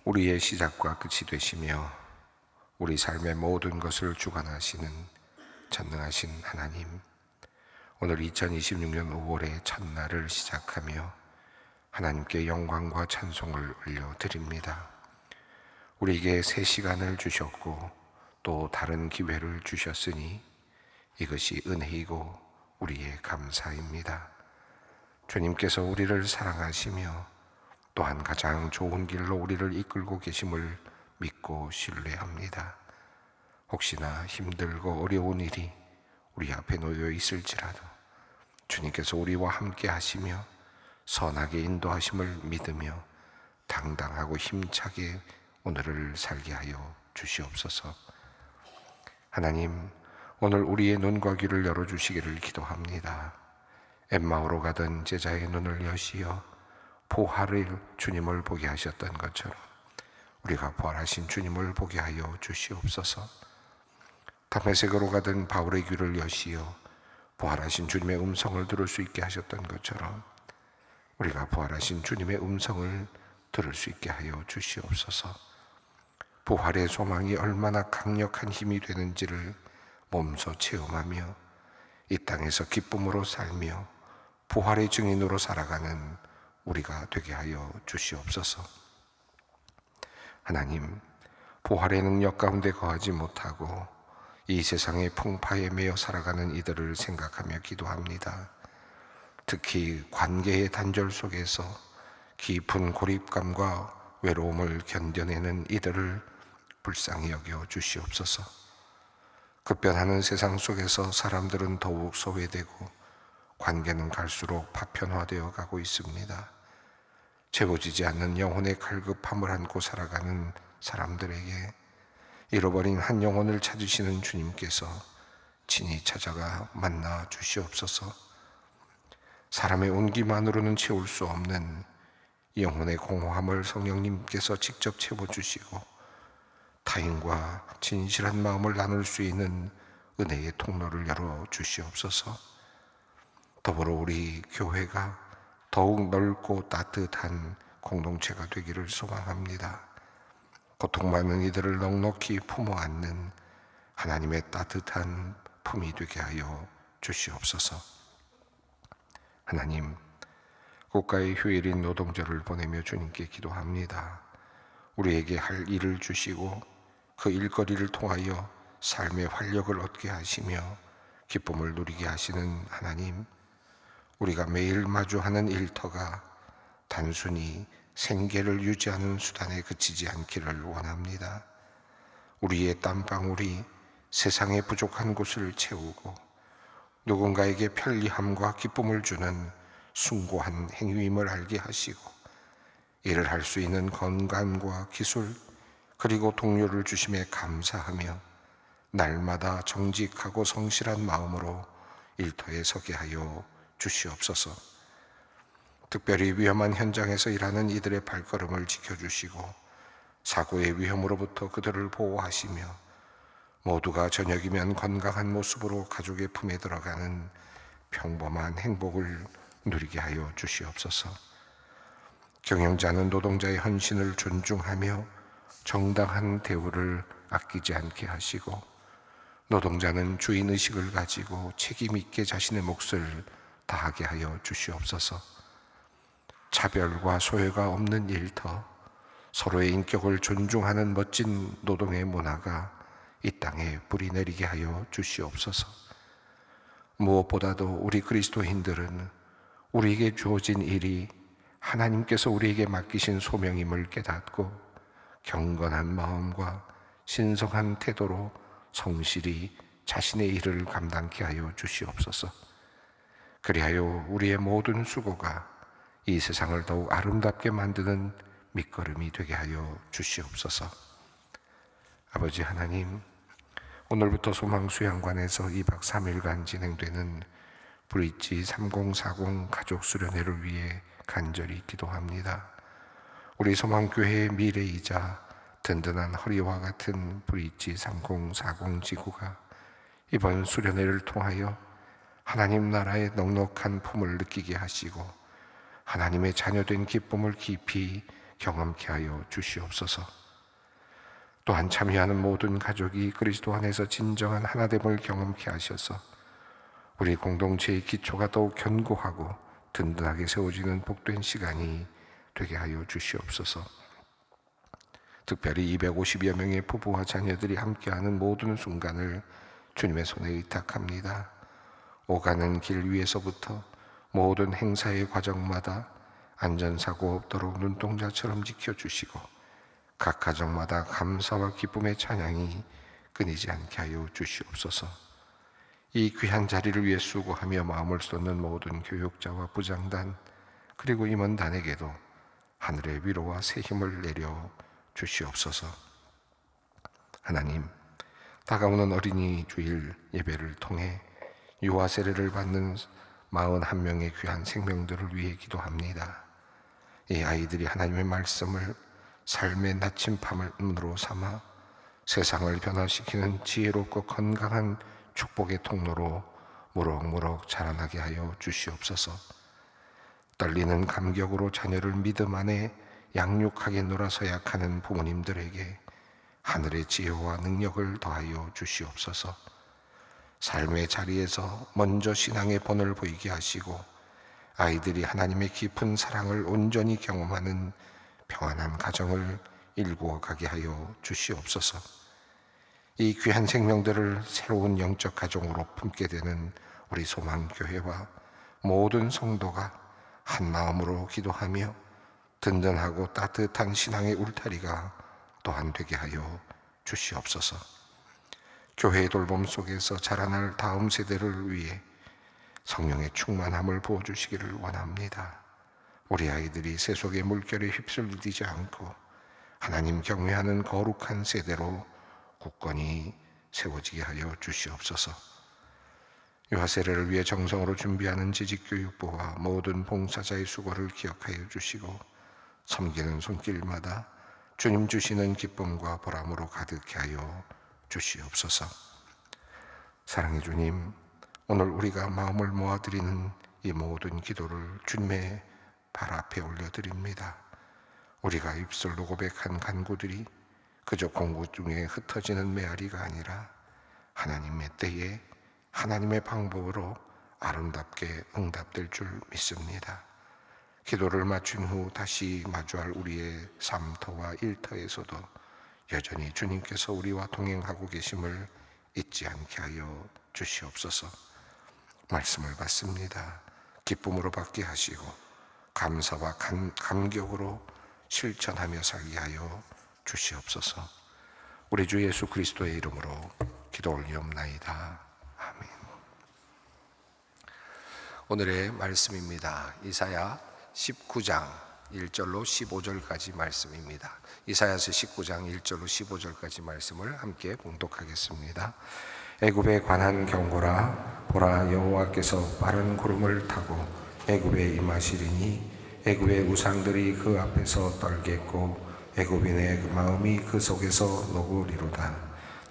우리의 시작과 끝이 되시며 우리 삶의 모든 것을 주관하시는 전능하신 하나님, 오늘 2026년 5월의 첫날을 시작하며 하나님께 영광과 찬송을 올려드립니다. 우리에게 새 시간을 주셨고 또 다른 기회를 주셨으니 이것이 은혜이고 우리의 감사입니다. 주님께서 우리를 사랑하시며 또한 가장 좋은 길로 우리를 이끌고 계심을 믿고 신뢰합니다. 혹시나 힘들고 어려운 일이 우리 앞에 놓여 있을지라도 주님께서 우리와 함께 하시며 선하게 인도하심을 믿으며 당당하고 힘차게 오늘을 살게 하여 주시옵소서. 하나님, 오늘 우리의 눈과 귀를 열어주시기를 기도합니다. 엠마오로 가던 제자의 눈을 여시어 부활을 주님을 보게 하셨던 것처럼 우리가 부활하신 주님을 보게 하여 주시옵소서. 다메섹으로 가던 바울의 귀를 여시어 부활하신 주님의 음성을 들을 수 있게 하셨던 것처럼 우리가 부활하신 주님의 음성을 들을 수 있게 하여 주시옵소서. 부활의 소망이 얼마나 강력한 힘이 되는지를 몸소 체험하며 이 땅에서 기쁨으로 살며 부활의 증인으로 살아가는 우리가 되게 하여 주시옵소서. 하나님, 부활의 능력 가운데 거하지 못하고 이 세상의 풍파에 매여 살아가는 이들을 생각하며 기도합니다. 특히 관계의 단절 속에서 깊은 고립감과 외로움을 견뎌내는 이들을 불쌍히 여겨 주시옵소서. 급변하는 세상 속에서 사람들은 더욱 소외되고 관계는 갈수록 파편화되어 가고 있습니다. 채워지지 않는 영혼의 갈급함을 안고 살아가는 사람들에게 잃어버린 한 영혼을 찾으시는 주님께서 친히 찾아가 만나 주시옵소서. 사람의 온기만으로는 채울 수 없는 영혼의 공허함을 성령님께서 직접 채워주시고 타인과 진실한 마음을 나눌 수 있는 은혜의 통로를 열어 주시옵소서. 더불어 우리 교회가 더욱 넓고 따뜻한 공동체가 되기를 소망합니다. 고통받는 이들을 넉넉히 품어 안는 하나님의 따뜻한 품이 되게 하여 주시옵소서. 하나님, 국가의 휴일인 노동절을 보내며 주님께 기도합니다. 우리에게 할 일을 주시고 그 일거리를 통하여 삶의 활력을 얻게 하시며 기쁨을 누리게 하시는 하나님, 우리가 매일 마주하는 일터가 단순히 생계를 유지하는 수단에 그치지 않기를 원합니다. 우리의 땀방울이 세상의 부족한 곳을 채우고 누군가에게 편리함과 기쁨을 주는 숭고한 행위임을 알게 하시고 일을 할 수 있는 건강과 기술 그리고 동료를 주심에 감사하며 날마다 정직하고 성실한 마음으로 일터에 서게 하여 주시옵소서. 특별히 위험한 현장에서 일하는 이들의 발걸음을 지켜주시고 사고의 위험으로부터 그들을 보호하시며 모두가 저녁이면 건강한 모습으로 가족의 품에 들어가는 평범한 행복을 누리게 하여 주시옵소서. 경영자는 노동자의 헌신을 존중하며 정당한 대우를 아끼지 않게 하시고 노동자는 주인의식을 가지고 책임 있게 자신의 몫을 다하게 하여 주시옵소서. 차별과 소외가 없는 일터, 서로의 인격을 존중하는 멋진 노동의 문화가 이 땅에 뿌리 내리게 하여 주시옵소서. 무엇보다도 우리 그리스도인들은 우리에게 주어진 일이 하나님께서 우리에게 맡기신 소명임을 깨닫고 경건한 마음과 신성한 태도로 성실히 자신의 일을 감당케 하여 주시옵소서. 그리하여 우리의 모든 수고가 이 세상을 더욱 아름답게 만드는 밑거름이 되게 하여 주시옵소서. 아버지 하나님, 오늘부터 소망수양관에서 2박 3일간 진행되는 브릿지 3040 가족 수련회를 위해 간절히 기도합니다. 우리 소망교회의 미래이자 든든한 허리와 같은 브릿지 3040 지구가 이번 수련회를 통하여 하나님 나라의 넉넉한 품을 느끼게 하시고 하나님의 자녀된 기쁨을 깊이 경험케 하여 주시옵소서. 또한 참여하는 모든 가족이 그리스도 안에서 진정한 하나됨을 경험케 하셔서 우리 공동체의 기초가 더욱 견고하고 든든하게 세워지는 복된 시간이 되게 하여 주시옵소서. 특별히 250여 명의 부부와 자녀들이 함께하는 모든 순간을 주님의 손에 의탁합니다. 오가는 길 위에서부터 모든 행사의 과정마다 안전사고 없도록 눈동자처럼 지켜주시고 각 가정마다 감사와 기쁨의 찬양이 끊이지 않게 하여 주시옵소서. 이 귀한 자리를 위해 수고하며 마음을 쏟는 모든 교육자와 부장단 그리고 임원단에게도 하늘의 위로와 새 힘을 내려 주시옵소서. 하나님, 다가오는 어린이 주일 예배를 통해 유아 세례를 받는 41명의 귀한 생명들을 위해 기도합니다. 이 아이들이 하나님의 말씀을 삶의 나침반으로 삼아 세상을 변화시키는 지혜롭고 건강한 축복의 통로로 무럭무럭 자라나게 하여 주시옵소서. 떨리는 감격으로 자녀를 믿음 안에 양육하게 놀아서야 하는 부모님들에게 하늘의 지혜와 능력을 더하여 주시옵소서. 삶의 자리에서 먼저 신앙의 본을 보이게 하시고 아이들이 하나님의 깊은 사랑을 온전히 경험하는 평안한 가정을 일구어 가게 하여 주시옵소서. 이 귀한 생명들을 새로운 영적 가정으로 품게 되는 우리 소망교회와 모든 성도가 한 마음으로 기도하며 든든하고 따뜻한 신앙의 울타리가 또한 되게 하여 주시옵소서. 교회의 돌봄 속에서 자라날 다음 세대를 위해 성령의 충만함을 부어주시기를 원합니다. 우리 아이들이 세속의 물결에 휩쓸리지 않고 하나님 경외하는 거룩한 세대로 굳건히 세워지게 하여 주시옵소서. 유아세례를 위해 정성으로 준비하는 지직교육부와 모든 봉사자의 수고를 기억하여 주시고 섬기는 손길마다 주님 주시는 기쁨과 보람으로 가득해 하여 주시옵소서. 사랑의 주님, 오늘 우리가 마음을 모아드리는 이 모든 기도를 주님의 발 앞에 올려드립니다. 우리가 입술로 고백한 간구들이 그저 공부 중에 흩어지는 메아리가 아니라 하나님의 때에 하나님의 방법으로 아름답게 응답될 줄 믿습니다. 기도를 마친 후 다시 마주할 우리의 삶터와 일터에서도 여전히 주님께서 우리와 동행하고 계심을 잊지 않게 하여 주시옵소서. 말씀을 받습니다. 기쁨으로 받게 하시고 감사와 감격으로 실천하며 살게 하여 주시옵소서. 우리 주 예수 그리스도의 이름으로 기도 올리옵나이다. 아멘. 오늘의 말씀입니다. 이사야 19장 1절로 15절까지 말씀입니다. 이사야서 19장 1절로 15절까지 말씀을 함께 봉독하겠습니다. 애굽에 관한 경고라. 보라, 여호와께서 빠른 구름을 타고 애굽에 임하시리니 애굽의 우상들이 그 앞에서 떨겠고 애굽인의 마음이 그 속에서 녹으리로다.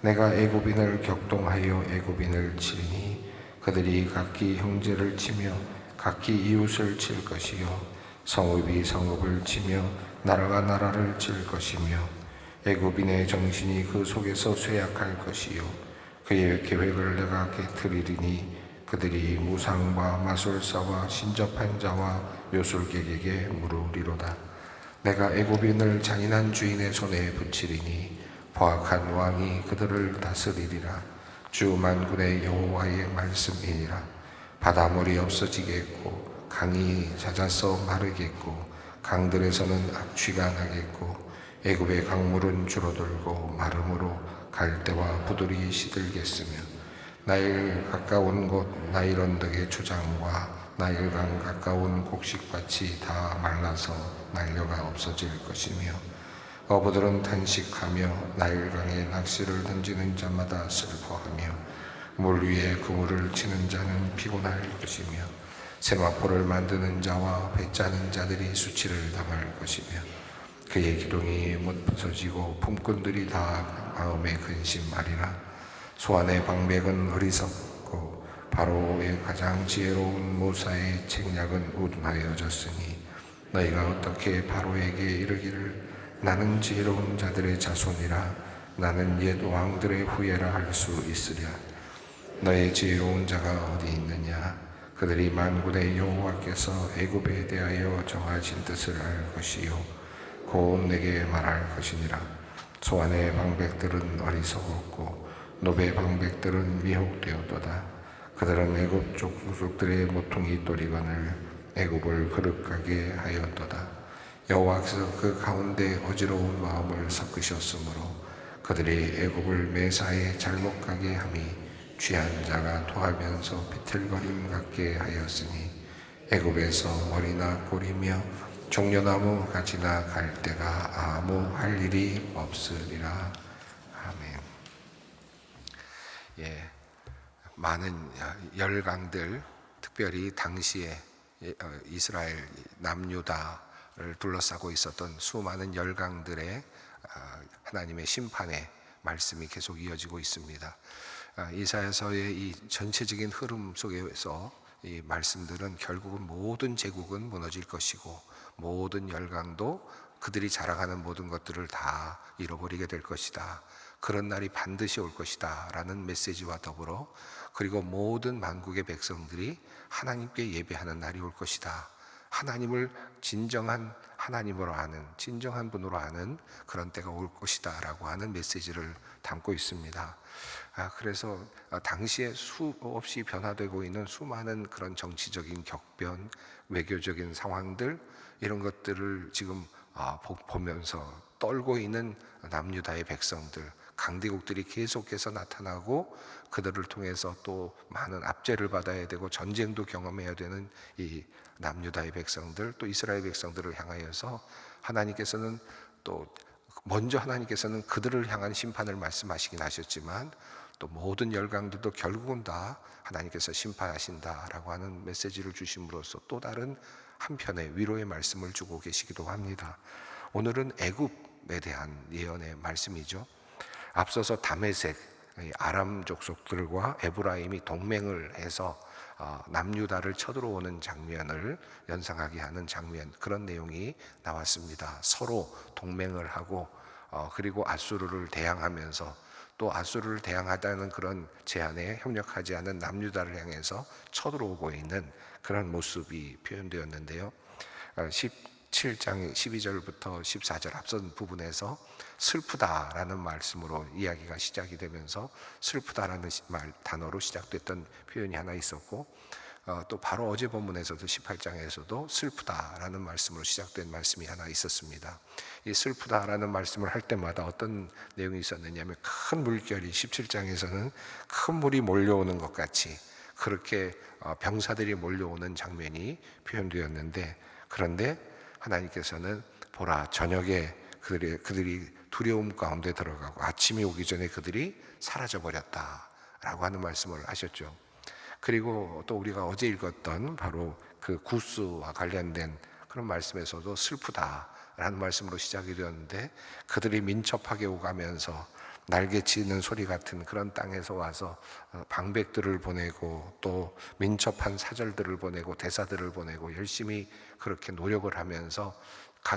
내가 애굽인을 격동하여 애굽인을 치리니 그들이 각기 형제를 치며 각기 이웃을 칠 것이요 성읍이 성읍을 치며 나라가 나라를 칠 것이며 애굽인의 정신이 그 속에서 쇠약할 것이요 그의 계획을 내가 깨트리리니 그들이 무상과 마술사와 신접한 자와 요술객에게 물으리로다. 내가 애굽인을 잔인한 주인의 손에 붙이리니 포악한 왕이 그들을 다스리리라. 주 만군의 여호와의 말씀이니라. 바닷물이 없어지겠고 강이 잦아서 마르겠고 강들에서는 악취가 나겠고 애굽의 강물은 줄어들고 마름으로 갈대와 부들이 시들겠으며 나일 가까운 곳 나일 언덕의 초장과 나일강 가까운 곡식밭이 다 말라서 날려가 없어질 것이며 어부들은 탄식하며 나일강에 낚시를 던지는 자마다 슬퍼하며 물 위에 그물을 치는 자는 피곤할 것이며 세마포를 만드는 자와 배 짜는 자들이 수치를 당할 것이며 그의 기둥이 못 부서지고 품꾼들이 다 마음에 근심하리라. 소환의 방백은 어리석고 바로의 가장 지혜로운 모사의 책략은 우둔하여졌으니 너희가 어떻게 바로에게 이르기를 나는 지혜로운 자들의 자손이라 나는 옛 왕들의 후예라 할 수 있으랴. 너의 지혜로운 자가 어디 있느냐? 그들이 만군의 여호와께서 애굽에 대하여 정하신 뜻을 알 것이요 곧 내게 말할 것이니라. 소안의 방백들은 어리석었고 노베 방백들은 미혹되었도다. 그들은 애굽 족속들의 모퉁이 또리건을 애굽을 거룩하게 하였도다. 여호와께서 그 가운데 어지러운 마음을 섞으셨으므로 그들이 애굽을 매사에 잘못 가게 함이 취한 자가 토하면서 비틀거림 같게 하였으니 애굽에서 머리나 꼬리며 종려나무 가지나 갈대가 아무 할 일이 없으리라. 아멘. 예, 많은 열강들, 특별히 당시에 이스라엘 남유다를 둘러싸고 있었던 수많은 열강들의 하나님의 심판의 말씀이 계속 이어지고 있습니다. 이사야서의 이 전체적인 흐름 속에서 이 말씀들은 결국은 모든 제국은 무너질 것이고 모든 열강도 그들이 자랑하는 모든 것들을 다 잃어버리게 될 것이다. 그런 날이 반드시 올 것이다 라는 메시지와 더불어 그리고 모든 만국의 백성들이 하나님께 예배하는 날이 올 것이다. 하나님을 진정한 하나님으로 아는, 진정한 분으로 아는 그런 때가 올 것이다 라고 하는 메시지를 담고 있습니다. 그래서 당시에 수없이 변화되고 있는 수많은 그런 정치적인 격변, 외교적인 상황들 이런 것들을 지금 보면서 떨고 있는 남유다의 백성들, 강대국들이 계속해서 나타나고 그들을 통해서 또 많은 압제를 받아야 되고 전쟁도 경험해야 되는 이 남유다의 백성들, 또 이스라엘 백성들을 향하여서 하나님께서는 또 먼저 하나님께서는 그들을 향한 심판을 말씀하시긴 하셨지만 또 모든 열강들도 결국은 다 하나님께서 심판하신다라고 하는 메시지를 주심으로써 또 다른 한편의 위로의 말씀을 주고 계시기도 합니다. 오늘은 애굽에 대한 예언의 말씀이죠. 앞서서 다메섹, 아람 족속들과 에브라임이 동맹을 해서 남유다를 쳐들어오는 장면을 연상하게 하는 장면, 그런 내용이 나왔습니다. 서로 동맹을 하고 그리고 아수르를 대항하면서 또 아수르를 대항하다는 그런 제안에 협력하지 않은 남유다를 향해서 쳐들어오고 있는 그런 모습이 표현되었는데요. 17장 12절부터 14절 앞선 부분에서 슬프다라는 말씀으로 이야기가 시작이 되면서 슬프다라는 단어로 시작됐던 표현이 하나 있었고 또 바로 어제 본문에서도 18장에서도 슬프다라는 말씀으로 시작된 말씀이 하나 있었습니다. 이 슬프다라는 말씀을 할 때마다 어떤 내용이 있었느냐면 큰 물결이 17장에서는 큰 물이 몰려오는 것 같이 그렇게 병사들이 몰려오는 장면이 표현되었는데 그런데 하나님께서는 보라 저녁에 그들이 두려움 가운데 들어가고 아침이 오기 전에 그들이 사라져버렸다라고 하는 말씀을 하셨죠. 그리고 또 우리가 어제 읽었던 바로 그 구스와 관련된 그런 말씀에서도 슬프다라는 말씀으로 시작이 되었는데 그들이 민첩하게 오가면서 날개치는 소리 같은 그런 땅에서 와서 방백들을 보내고 또 민첩한 사절들을 보내고 대사들을 보내고 열심히 그렇게 노력을 하면서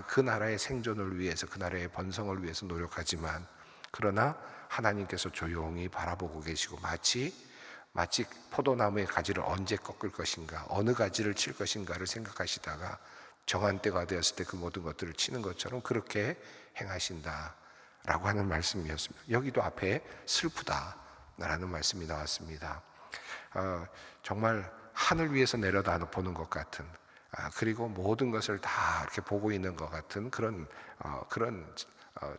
그 나라의 생존을 위해서 그 나라의 번성을 위해서 노력하지만 그러나 하나님께서 조용히 바라보고 계시고 마치 포도나무의 가지를 언제 꺾을 것인가 어느 가지를 칠 것인가를 생각하시다가 정한 때가 되었을 때 그 모든 것들을 치는 것처럼 그렇게 행하신다라고 하는 말씀이었습니다. 여기도 앞에 슬프다라는 말씀이 나왔습니다. 정말 하늘 위에서 내려다 보는 것 같은 그리고 모든 것을 다 이렇게 보고 있는 것 같은 그런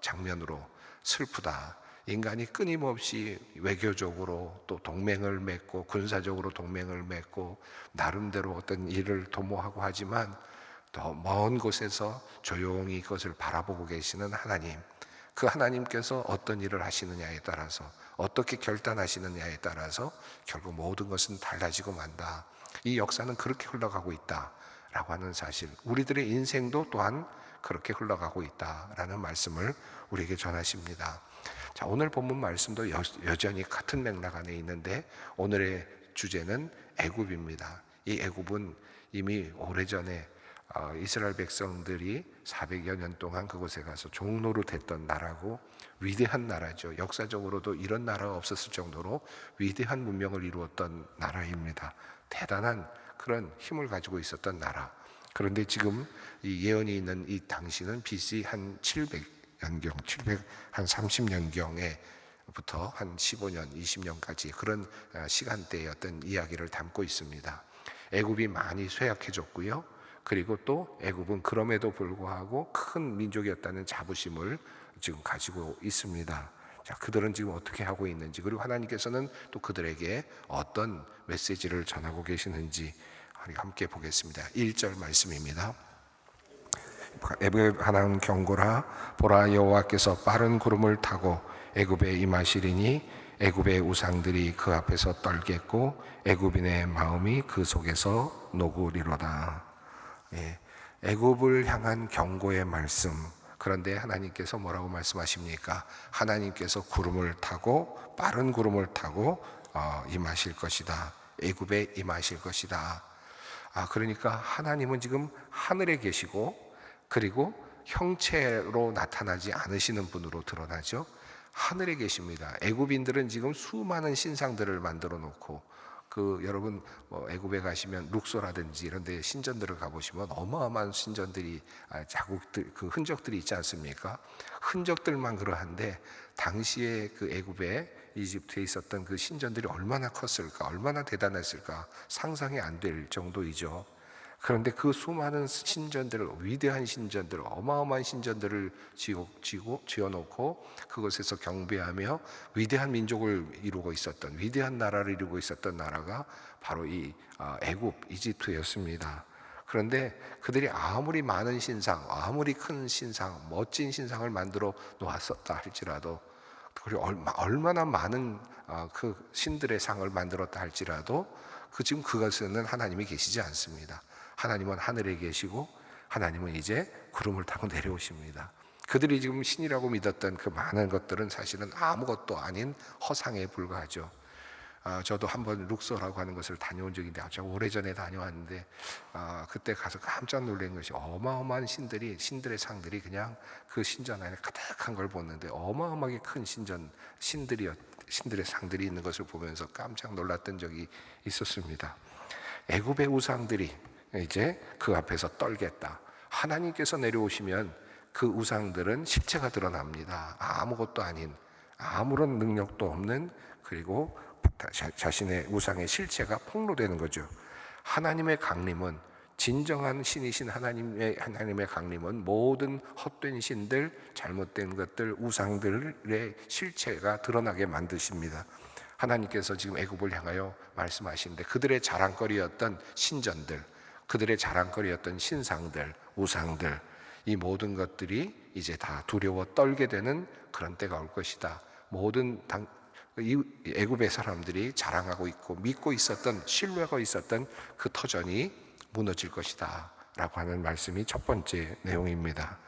장면으로 슬프다. 인간이 끊임없이 외교적으로 또 동맹을 맺고 군사적으로 동맹을 맺고 나름대로 어떤 일을 도모하고 하지만 더 먼 곳에서 조용히 그것을 바라보고 계시는 하나님, 그 하나님께서 어떤 일을 하시느냐에 따라서 어떻게 결단하시느냐에 따라서 결국 모든 것은 달라지고 만다. 이 역사는 그렇게 흘러가고 있다라고 하는 사실, 우리들의 인생도 또한 그렇게 흘러가고 있다라는 말씀을 우리에게 전하십니다. 자, 오늘 본문 말씀도 여전히 같은 맥락 안에 있는데 오늘의 주제는 애굽입니다. 이 애굽은 이미 오래전에 이스라엘 백성들이 400여 년 동안 그곳에 가서 종노릇 했던 나라고 위대한 나라죠. 역사적으로도 이런 나라가 없었을 정도로 위대한 문명을 이루었던 나라입니다. 대단한 그런 힘을 가지고 있었던 나라. 그런데 지금 이 예언이 있는 이 당시는 BC 한 700년경, 30년경에부터 한 15년, 20년까지 그런 시간대의 어떤 이야기를 담고 있습니다. 애굽이 많이 쇠약해졌고요. 그리고 또 애굽은 그럼에도 불구하고 큰 민족이었다는 자부심을 지금 가지고 있습니다. 자, 그들은 지금 어떻게 하고 있는지, 그리고 하나님께서는 또 그들에게 어떤 메시지를 전하고 계시는지 우리 함께 보겠습니다. 1절 말씀입니다. 애굽에 관한 경고라. 보라, 여호와께서 빠른 구름을 타고 애굽에 임하시리니 애굽의 우상들이 그 앞에서 떨겠고 애굽인의 마음이 그 속에서 녹으리로다. 애굽을 향한 경고의 말씀. 그런데 하나님께서 뭐라고 말씀하십니까? 하나님께서 구름을 타고, 빠른 구름을 타고 임하실 것이다. 애굽에 임하실 것이다. 그러니까 하나님은 지금 하늘에 계시고, 그리고 형체로 나타나지 않으시는 분으로 드러나죠. 하늘에 계십니다. 애굽인들은 지금 수많은 신상들을 만들어 놓고, 여러분 애굽에 가시면 룩소라든지 이런 데 신전들을 가보시면 어마어마한 신전들이, 자국들, 그 흔적들이 있지 않습니까? 흔적들만 그러한데 당시에 그 애굽에, 이집트에 있었던 그 신전들이 얼마나 컸을까, 얼마나 대단했을까 상상이 안 될 정도이죠. 그런데 그 수많은 신전들을, 위대한 신전들을, 어마어마한 신전들을 지어놓고 그것에서 경배하며 위대한 민족을 이루고 있었던, 위대한 나라를 이루고 있었던 나라가 바로 이 애굽, 이집트였습니다. 그런데 그들이 아무리 많은 신상, 아무리 큰 신상, 멋진 신상을 만들어 놓았었다 할지라도, 그리고 얼마나 많은 그 신들의 상을 만들었다 할지라도 지금 그것에는 하나님이 계시지 않습니다. 하나님은 하늘에 계시고 하나님은 이제 구름을 타고 내려오십니다. 그들이 지금 신이라고 믿었던 그 많은 것들은 사실은 아무것도 아닌 허상에 불과하죠. 저도 한번 룩소라고 하는 것을 다녀온 적이 있는데, 아주 오래전에 다녀왔는데 그때 가서 깜짝 놀란 것이, 어마어마한 신들의 상들이 그냥 그 신전 안에 가득한 걸 보는데, 어마어마하게 큰 신들의 상들이 있는 것을 보면서 깜짝 놀랐던 적이 있었습니다. 애굽의 우상들이 이제 그 앞에서 떨겠다. 하나님께서 내려오시면 그 우상들은 실체가 드러납니다. 아무것도 아닌, 아무런 능력도 없는, 그리고 자신의 우상의 실체가 폭로되는 거죠. 하나님의 강림은, 진정한 신이신 하나님의 강림은 모든 헛된 신들, 잘못된 것들, 우상들의 실체가 드러나게 만드십니다. 하나님께서 지금 애굽을 향하여 말씀하시는데, 그들의 자랑거리였던 신전들, 그들의 자랑거리였던 신상들, 우상들, 이 모든 것들이 이제 다 두려워 떨게 되는 그런 때가 올 것이다. 모든 이 애굽의 사람들이 자랑하고 있고 믿고 있었던, 신뢰가 있었던 그 터전이 무너질 것이다 라고 하는 말씀이 첫 번째 내용입니다.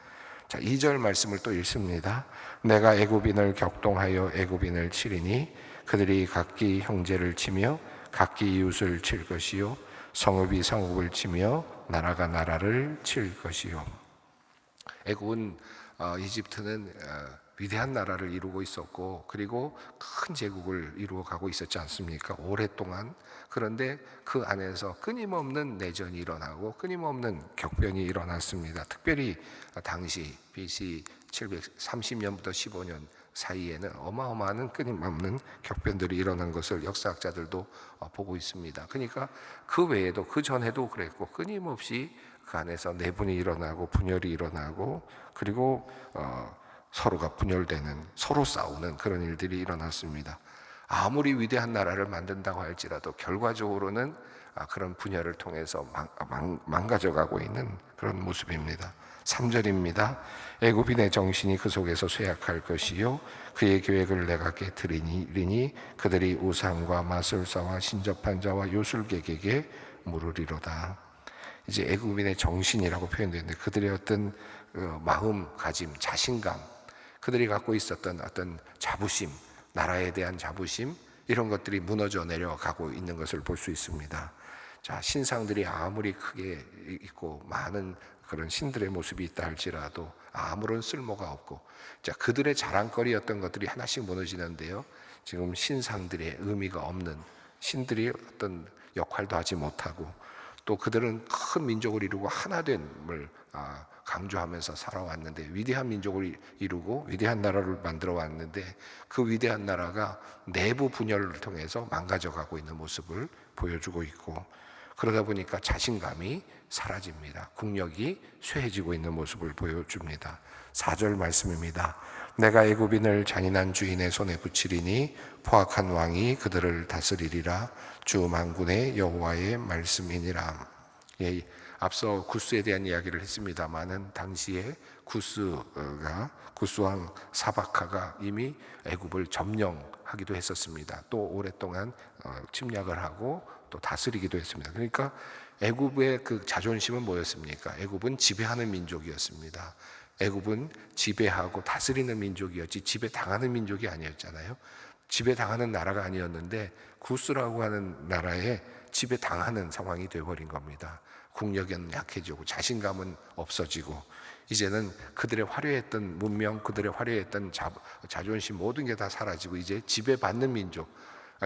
자, 2절 말씀을 또 읽습니다. 내가 애굽인을 격동하여 애굽인을 치리니 그들이 각기 형제를 치며 각기 이웃을 칠 것이요 성읍이 성읍을 치며 나라가 나라를 칠 것이요. 애굽은, 이집트는 위대한 나라를 이루고 있었고, 그리고 큰 제국을 이루어가고 있었지 않습니까? 오랫동안. 그런데 그 안에서 끊임없는 내전이 일어나고 끊임없는 격변이 일어났습니다. 특별히 당시 BC 730년부터 15년 사이에는 어마어마한 끊임없는 격변들이 일어난 것을 역사학자들도 보고 있습니다. 그러니까 그 외에도, 그 전에도 그랬고, 끊임없이 그 안에서 내분이 일어나고 분열이 일어나고, 그리고 서로가 분열되는, 서로 싸우는 그런 일들이 일어났습니다. 아무리 위대한 나라를 만든다고 할지라도 결과적으로는 그런 분열을 통해서 망가져가고 있는 그런 모습입니다. 3절입니다. 애굽인의 정신이 그 속에서 쇠약할 것이요 그의 계획을 내가 깨트리니 그들이 우상과 마술사와 신접한 자와 요술객에게 물으리로다. 이제 애굽인의 정신이라고 표현되는데, 그들의 어떤 마음가짐, 자신감, 그들이 갖고 있었던 어떤 자부심, 나라에 대한 자부심, 이런 것들이 무너져 내려가고 있는 것을 볼 수 있습니다. 자, 신상들이 아무리 크게 있고 많은 그런 신들의 모습이 있다 할지라도 아무런 쓸모가 없고, 자, 그들의 자랑거리였던 것들이 하나씩 무너지는데요. 지금 신상들의 의미가 없는, 신들이 어떤 역할도 하지 못하고, 또 그들은 큰 민족을 이루고 하나됨을 강조하면서 살아왔는데, 위대한 민족을 이루고 위대한 나라를 만들어 왔는데, 그 위대한 나라가 내부 분열을 통해서 망가져가고 있는 모습을 보여주고 있고, 그러다 보니까 자신감이 사라집니다. 국력이 쇠해지고 있는 모습을 보여줍니다. 4절 말씀입니다. 내가 애굽인을 잔인한 주인의 손에 붙이리니 포악한 왕이 그들을 다스리리라. 주 만군의 여호와의 말씀이니라. 예, 앞서 구스에 대한 이야기를 했습니다마는 당시에 구스왕 사바카가 이미 애굽을 점령하기도 했었습니다. 또 오랫동안 침략을 하고 또 다스리기도 했습니다. 그러니까 애굽의 그 자존심은 뭐였습니까? 애굽은 지배하는 민족이었습니다. 애굽은 지배하고 다스리는 민족이었지 지배당하는 민족이 아니었잖아요. 지배당하는 나라가 아니었는데 구스라고 하는 나라에 지배당하는 상황이 되어버린 겁니다. 국력은 약해지고 자신감은 없어지고, 이제는 그들의 화려했던 문명, 그들의 화려했던 자존심, 모든 게 다 사라지고 이제 지배받는 민족,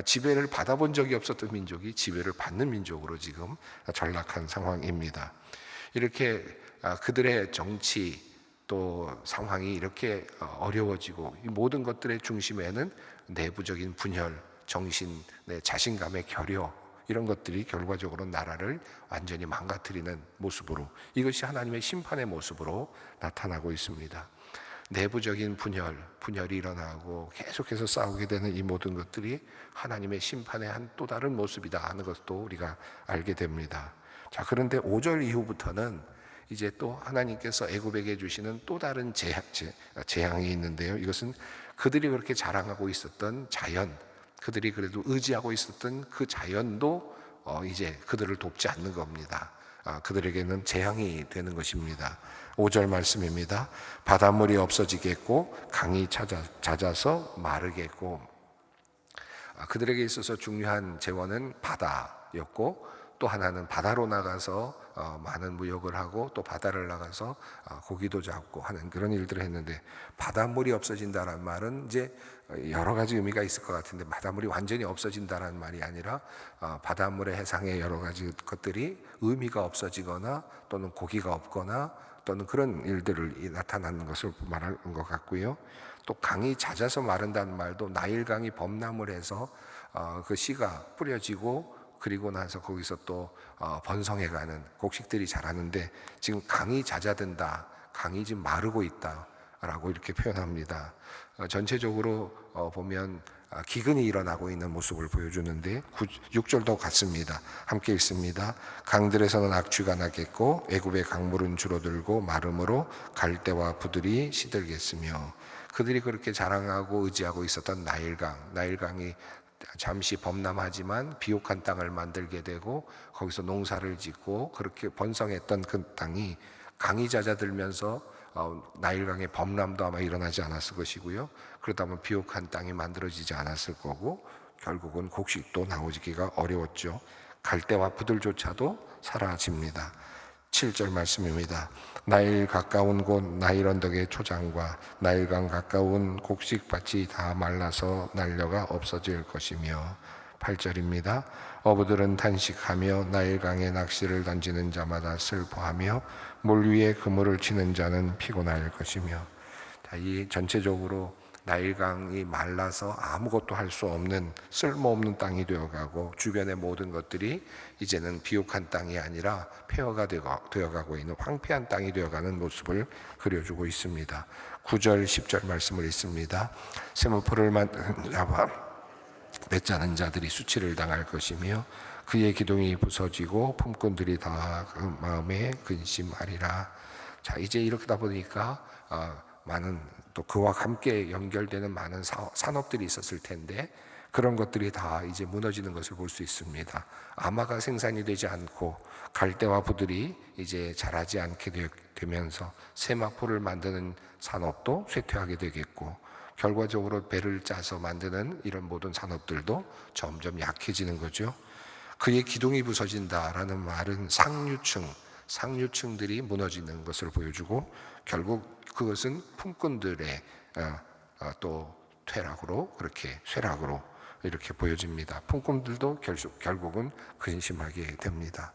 지배를 받아본 적이 없었던 민족이 지배를 받는 민족으로 지금 전락한 상황입니다. 이렇게 그들의 정치 또 상황이 이렇게 어려워지고, 이 모든 것들의 중심에는 내부적인 분열, 정신, 자신감의 결여, 이런 것들이 결과적으로 나라를 완전히 망가뜨리는 모습으로, 이것이 하나님의 심판의 모습으로 나타나고 있습니다. 내부적인 분열이 일어나고 계속해서 싸우게 되는 이 모든 것들이 하나님의 심판의 한 또 다른 모습이다 하는 것도 우리가 알게 됩니다. 자, 그런데 5절 이후부터는 이제 또 하나님께서 애굽에게 주시는 또 다른 재앙이 있는데요. 이것은 그들이 그렇게 자랑하고 있었던 자연, 그들이 그래도 의지하고 있었던 그 자연도 이제 그들을 돕지 않는 겁니다. 그들에게는 재앙이 되는 것입니다. 5절 말씀입니다. 바닷물이 없어지겠고 강이 잦아서 마르겠고. 그들에게 있어서 중요한 재원은 바다였고, 또 하나는 바다로 나가서 많은 무역을 하고 또 바다를 나가서 고기도 잡고 하는 그런 일들을 했는데, 바닷물이 없어진다는 말은 이제 여러 가지 의미가 있을 것 같은데, 바닷물이 완전히 없어진다는 말이 아니라 바닷물의 해상의 여러 가지 것들이 의미가 없어지거나 또는 고기가 없거나 또는 그런 일들을 나타나는 것을 말하는 것 같고요. 또 강이 잦아서 마른다는 말도 나일강이 범람을 해서 그 씨가 뿌려지고, 그리고 나서 거기서 또 번성해가는 곡식들이 자라는데, 지금 강이 잦아든다, 강이 지금 마르고 있다라고 이렇게 표현합니다. 전체적으로 보면 기근이 일어나고 있는 모습을 보여주는데, 6절도 같습니다. 함께 읽습니다. 강들에서는 악취가 나겠고 애굽의 강물은 줄어들고 마름으로 갈대와 부들이 시들겠으며. 그들이 그렇게 자랑하고 의지하고 있었던 나일강이 잠시 범람하지만 비옥한 땅을 만들게 되고, 거기서 농사를 짓고 그렇게 번성했던 그 땅이 강이 잦아들면서 나일강의 범람도 아마 일어나지 않았을 것이고요. 그러다 보면 비옥한 땅이 만들어지지 않았을 거고, 결국은 곡식도 나오기가 어려웠죠. 갈대와 부들조차도 사라집니다. 7절 말씀입니다. 나일 가까운 곳 나일 언덕의 초장과 나일강 가까운 곡식밭이 다 말라서 날려가 없어질 것이며. 8절입니다. 어부들은 탄식하며 나일강에 낚시를 던지는 자마다 슬퍼하며 물 위에 그물을 치는 자는 피곤할 것이며. 이 전체적으로 나일강이 말라서 아무것도 할 수 없는 쓸모없는 땅이 되어가고, 주변의 모든 것들이 이제는 비옥한 땅이 아니라 폐허가 되어가고 있는 황폐한 땅이 되어가는 모습을 그려주고 있습니다. 9절 10절 말씀을 읽습니다. 세무포를 만드는 자와 맺자는 자들이 수치를 당할 것이며 그의 기둥이 부서지고 품꾼들이 다 그 마음에 근심하리라. 자, 이제 이렇게 다 보니까 많은 또 그와 함께 연결되는 많은 산업들이 있었을 텐데, 그런 것들이 다 이제 무너지는 것을 볼 수 있습니다. 아마가 생산이 되지 않고 갈대와 부들이 이제 자라지 않게 되면서 세마포를 만드는 산업도 쇠퇴하게 되겠고, 결과적으로 배를 짜서 만드는 이런 모든 산업들도 점점 약해지는 거죠. 그의 기둥이 부서진다라는 말은 상류층들이 무너지는 것을 보여주고, 결국 그것은 품꾼들의 또 쇠락으로 이렇게 보여집니다. 품꾼들도 결국은 근심하게 됩니다.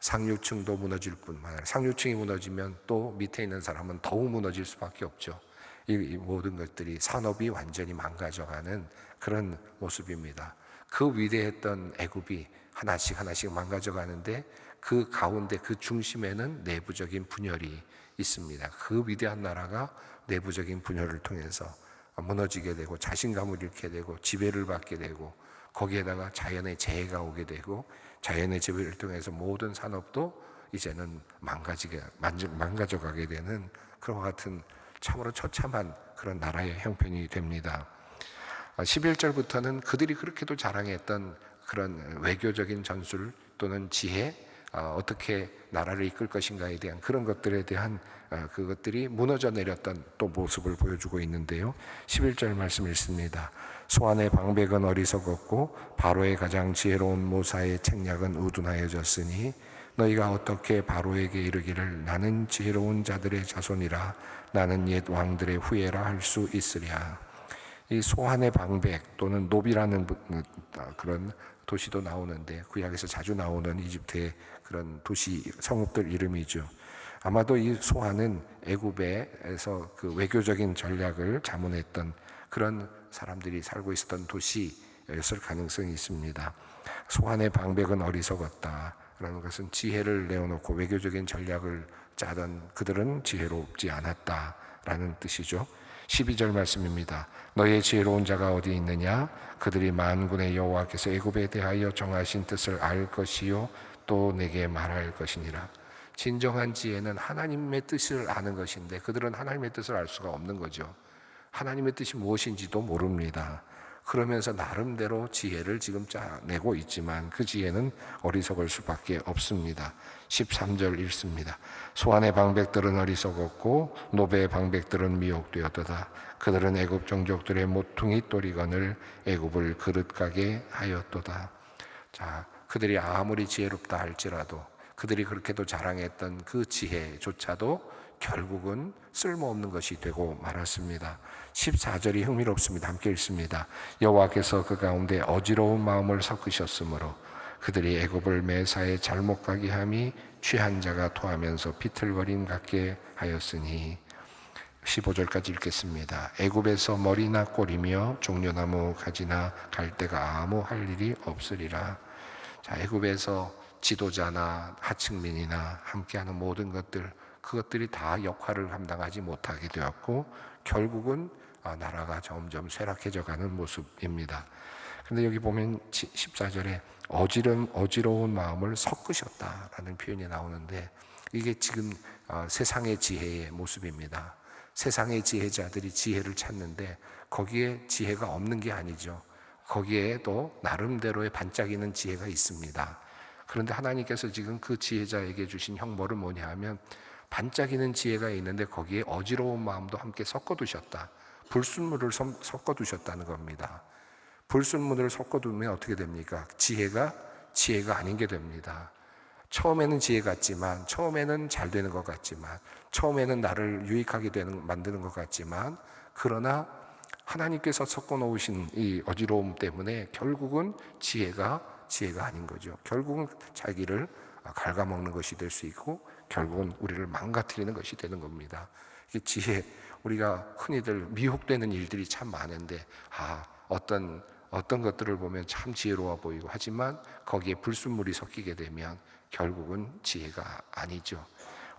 상류층도 무너질 뿐만 아니라 상류층이 무너지면 또 밑에 있는 사람은 더욱 무너질 수밖에 없죠. 이 모든 것들이 산업이 완전히 망가져가는 그런 모습입니다. 그 위대했던 애굽이 하나씩 망가져가는데, 그 가운데 그 중심에는 내부적인 분열이 있습니다. 그 위대한 나라가 내부적인 분열을 통해서 무너지게 되고 자신감을 잃게 되고 지배를 받게 되고, 거기에다가 자연의 재해가 오게 되고, 자연의 재해를 통해서 모든 산업도 이제는 망가져가게 되는 그와 같은 참으로 처참한 그런 나라의 형편이 됩니다. 11절부터는 그들이 그렇게도 자랑했던 그런 외교적인 전술 또는 지혜, 어떻게 나라를 이끌 것인가에 대한 그런 것들에 대한 그것들이 무너져 내렸던 또 모습을 보여주고 있는데요. 11절 말씀 읽습니다. 소안의 방백은 어리석었고 바로의 가장 지혜로운 모사의 책략은 우둔하여졌으니 너희가 어떻게 바로에게 이르기를 나는 지혜로운 자들의 자손이라 나는 옛 왕들의 후예라 할 수 있으랴. 이 소안의 방백 또는 노비라는 그런 도시도 나오는데, 구약에서 자주 나오는 이집트의 그런 도시 성읍들 이름이죠. 아마도 이 소안은 애굽에서 그 외교적인 전략을 자문했던 그런 사람들이 살고 있었던 도시였을 가능성이 있습니다. 소안의 방백은 어리석었다라는 것은 지혜를 내어놓고 외교적인 전략을 짜던 그들은 지혜롭지 않았다라는 뜻이죠. 12절 말씀입니다. 너의 지혜로운 자가 어디 있느냐? 그들이 만군의 여호와께서 애굽에 대하여 정하신 뜻을 알 것이요 또 내게 말할 것이니라. 진정한 지혜는 하나님의 뜻을 아는 것인데, 그들은 하나님의 뜻을 알 수가 없는 거죠. 하나님의 뜻이 무엇인지도 모릅니다. 그러면서 나름대로 지혜를 지금 짜내고 있지만 그 지혜는 어리석을 수밖에 없습니다. 13절 읽습니다. 소안의 방백들은 어리석었고 노베의 방백들은 미혹되었도다. 그들은 애굽 종족들의 모퉁이 또리건을 애굽을 그릇가게 하였도다. 자, 그들이 아무리 지혜롭다 할지라도, 그들이 그렇게도 자랑했던 그 지혜조차도 결국은 쓸모없는 것이 되고 말았습니다. 14절이 흥미롭습니다. 함께 읽습니다. 여호와께서 그 가운데 어지러운 마음을 섞으셨으므로 그들이 애굽을 매사에 잘못 가게 함이 취한 자가 토하면서 비틀거림 같게 하였으니. 15절까지 읽겠습니다. 애굽에서 머리나 꼬리며 종려나무 가지나 갈대가 아무 할 일이 없으리라. 자, 애굽에서 지도자나 하층민이나 함께하는 모든 그것들이 다 역할을 감당하지 못하게 되었고, 결국은 나라가 점점 쇠락해져 가는 모습입니다. 그런데 여기 보면 14절에 어지러운 마음을 섞으셨다라는 표현이 나오는데, 이게 지금 세상의 지혜의 모습입니다. 세상의 지혜자들이 지혜를 찾는데 거기에 지혜가 없는 게 아니죠. 거기에도 나름대로의 반짝이는 지혜가 있습니다. 그런데 하나님께서 지금 그 지혜자에게 주신 형벌은 뭐냐 하면, 반짝이는 지혜가 있는데 거기에 어지러운 마음도 함께 섞어두셨다. 불순물을 섞어두셨다는 겁니다. 불순물을 섞어두면 어떻게 됩니까? 지혜가 아닌 게 됩니다. 처음에는 지혜 같지만, 처음에는 잘 되는 것 같지만, 처음에는 나를 유익하게 만드는 것 같지만, 그러나 하나님께서 섞어 놓으신 이 어지러움 때문에 결국은 지혜가 아닌 거죠. 결국은 자기를 갉아먹는 것이 될 수 있고, 결국은 우리를 망가뜨리는 것이 되는 겁니다. 이 지혜, 우리가 흔히들 미혹되는 일들이 참 많은데, 어떤 것들을 보면 참 지혜로워 보이고, 하지만 거기에 불순물이 섞이게 되면 결국은 지혜가 아니죠.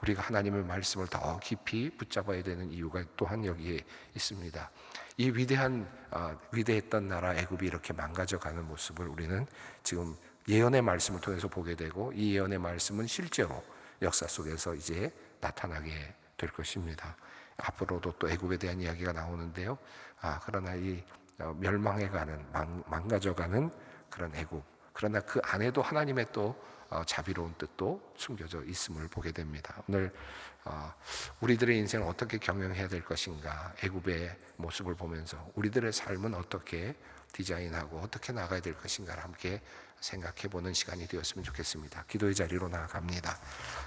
우리가 하나님의 말씀을 더 깊이 붙잡아야 되는 이유가 또한 여기에 있습니다. 이 위대했던 나라 애굽이 이렇게 망가져가는 모습을 우리는 지금 예언의 말씀을 통해서 보게 되고, 이 예언의 말씀은 실제로 역사 속에서 이제 나타나게 될 것입니다. 앞으로도 또 애굽에 대한 이야기가 나오는데요. 그러나 이 멸망해가는, 망가져가는 그런 애굽, 그러나 그 안에도 하나님의 또 자비로운 뜻도 숨겨져 있음을 보게 됩니다. 오늘 우리들의 인생을 어떻게 경영해야 될 것인가, 애굽의 모습을 보면서 우리들의 삶은 어떻게 디자인하고 어떻게 나가야 될 것인가를 함께 생각해 보는 시간이 되었으면 좋겠습니다. 기도의 자리로 나아갑니다.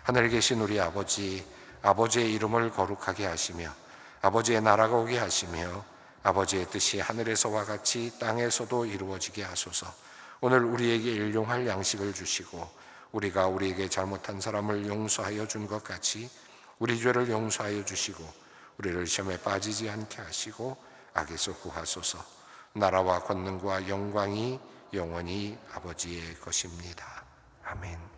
하늘에 계신 우리 아버지, 아버지의 이름을 거룩하게 하시며 아버지의 나라가 오게 하시며 아버지의 뜻이 하늘에서와 같이 땅에서도 이루어지게 하소서. 오늘 우리에게 일용할 양식을 주시고 우리가 우리에게 잘못한 사람을 용서하여 준 것 같이 우리 죄를 용서하여 주시고 우리를 시험에 빠지지 않게 하시고 악에서 구하소서. 나라와 권능과 영광이 영원히 아버지의 것입니다. 아멘.